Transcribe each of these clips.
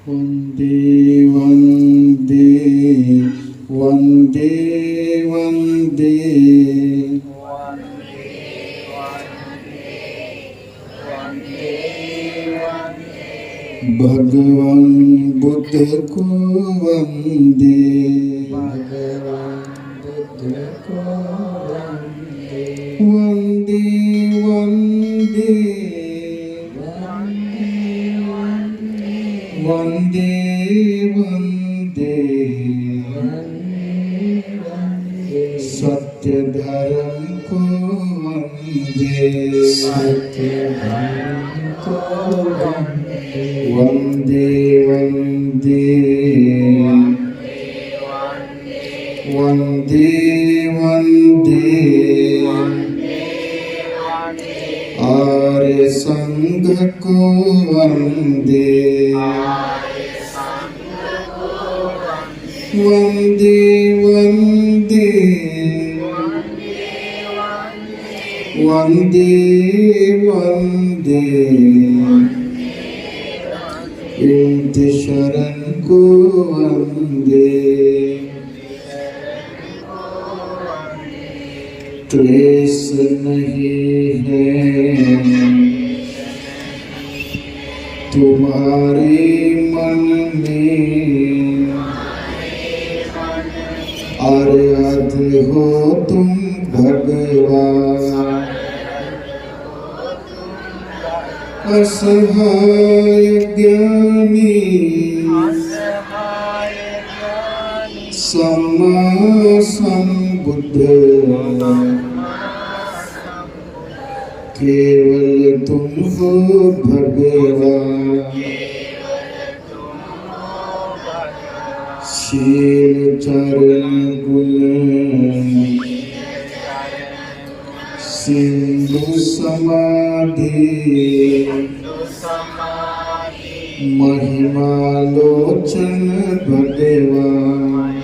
वन्दे वन्दे वन्दे वन्दे भगवान बुद्ध को वन्दे वन्दे वन्दे वन्दे वन्दे सत्य धर्म को वन्दे वन्दे वन्दे वन्दे वन्दे आर्य संघ को वन्दे वन्दे वन्दे वन्दे वन्दे इनके शरण को वन्दे क्लेश नहीं है तुम्हारे मन में अर्हत हो तुम भगवान असहाय ज्ञानी सम्मा संबुद्ध केवल तुम हो भगवान शील चरण गुण सिंधु समाधि महिमा लोचन भगवान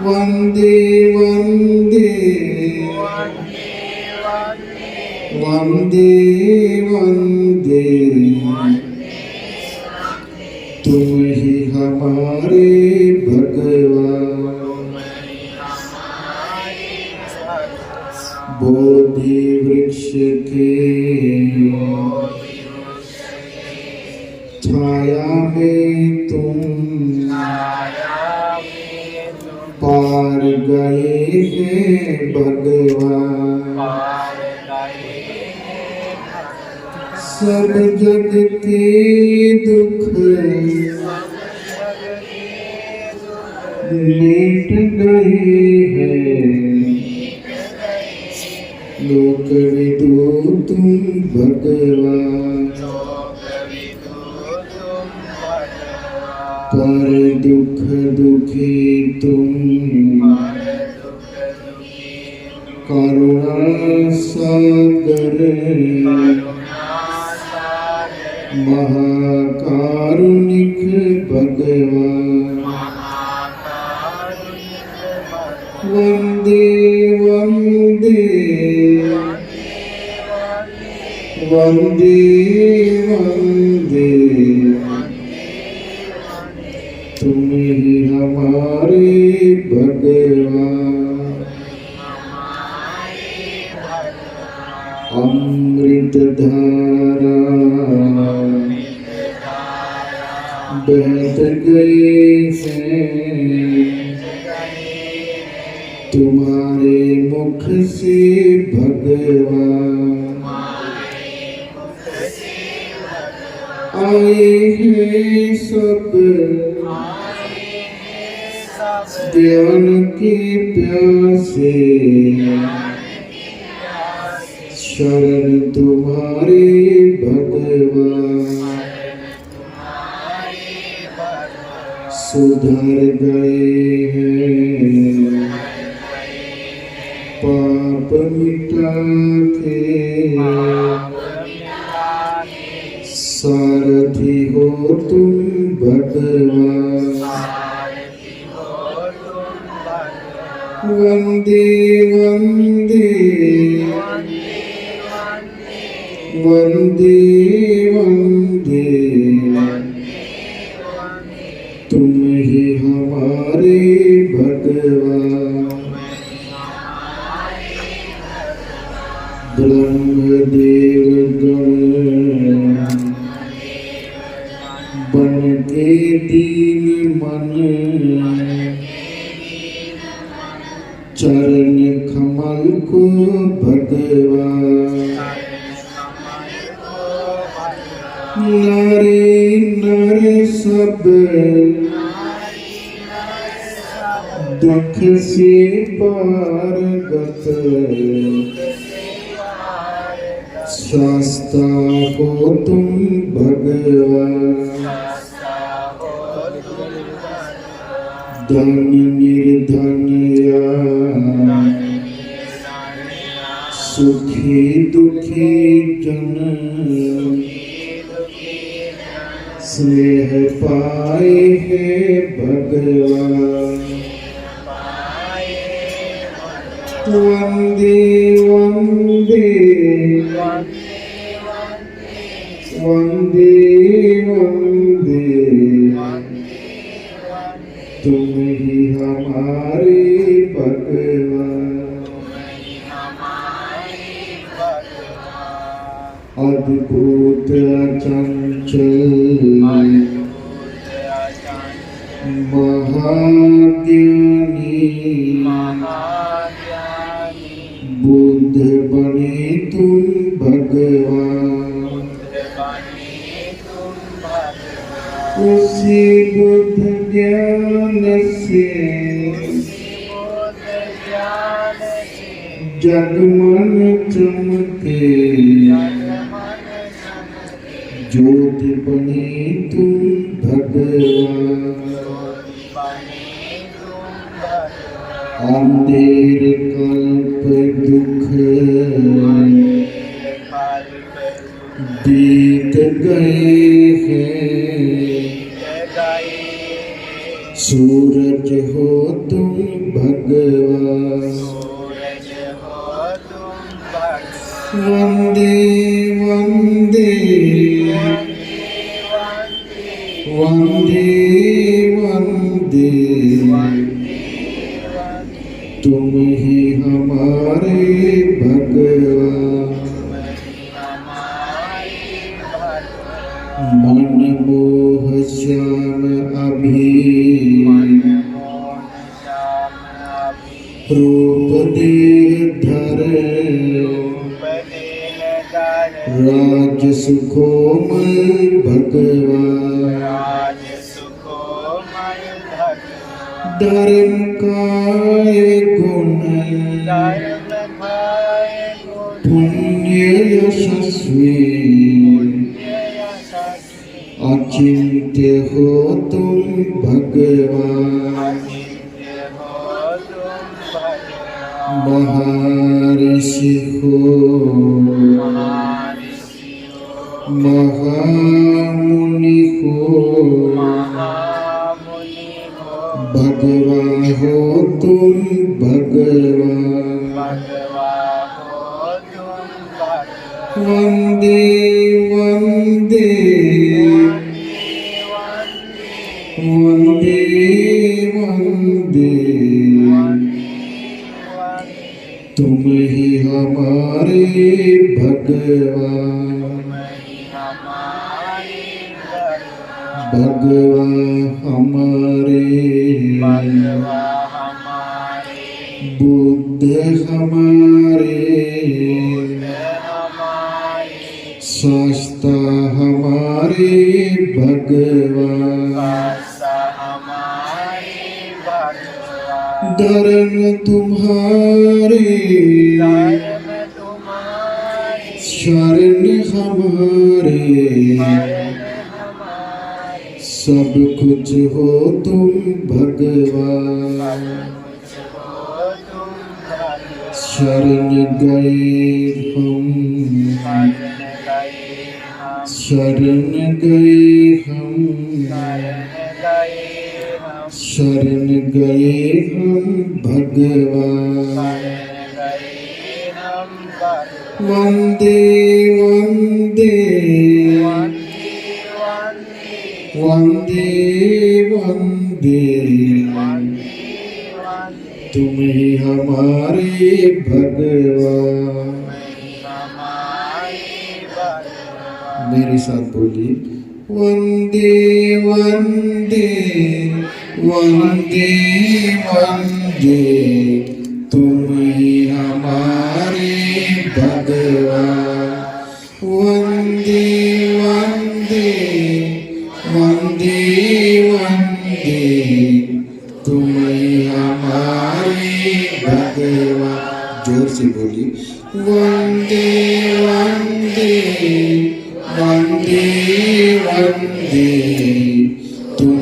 वन्दे वन्दे वन्दे वन्दे तुम ही हमारे भगवान बोधि वृक्ष के छाया में तुम पार गए हैं भगवान सब जग के दुख लेट गए हैं लोक विदु तुम भगवान पर दुख दुखी तुम करुणा सागर महाकारुणिक भगवान वन्दे वन्दे वन्दे वन्दे तुम ही हमारे भगवान अमृत धारा बहत गए हैं तुम्हारे मुख से भगवान आए हैं सब ज्ञान के प्यासे शरण तुम्हारे भगवान सुधर गए हैं पाप मिटा के सारथी हो तुम भगवान वन्दे वन्दे वन्दे वन्दे तुम ही हमारे भगवान। ब्रह्मदेव गण बन के दीन मन, चरण कमल को भगवान। नारी नर सब दुख से पारगत, शास्ता हो तुम भगवान। धन निर्धन सुखी दुखी जन, स्नेह पाए है भगवान। वंदे वंदे वंदे वंदे, तुम ही हमारे भगवान। अद्भुत अचंचल महाज्ञानी, बुद्ध बने तुम भगवान। उसी बुद्ध ज्ञान से जगमन चमके, ज्योति बने तुम भगवान। अंधेर कल्प दुख बीत गए हैं, सूरज हो तुम भगवान। वंदे वंदे वंदे वंदे, तुम ही हमारे भगवान। मनमोह श्याम अभी रूप देह धर, राज सुखोमय भगवान। धर्म काय गुण पुण्य यशस्वी, अचिंत्य हो तुम भगवान। महर्षि हो महामुनि हो, भगवान हो तुम भगवान। वंदे वंदे वंदे वंदे, तुम ही हमारे भगवान। भगवान हमारे, बुद्ध हमारे, शास्ता हमारे भगवान। धर्म तुम्हारे, शरण हमारे, सब कुछ हो तुम भगवान। शरण गए हम, शरण गए हम, शरण गए हम भगवान। वंदे वंदे वंदे वंदे तुम ही हमारे भगवान। मेरे साथ बोलिए, वंदे वंदे वंदे वंदे तुम ही हमारे भगवान। वंदे वंदे वंदे वंदे तुम ही हमारे भगवान। जोर से बोलिए, वंदे वंदे वंदे वंदे तुम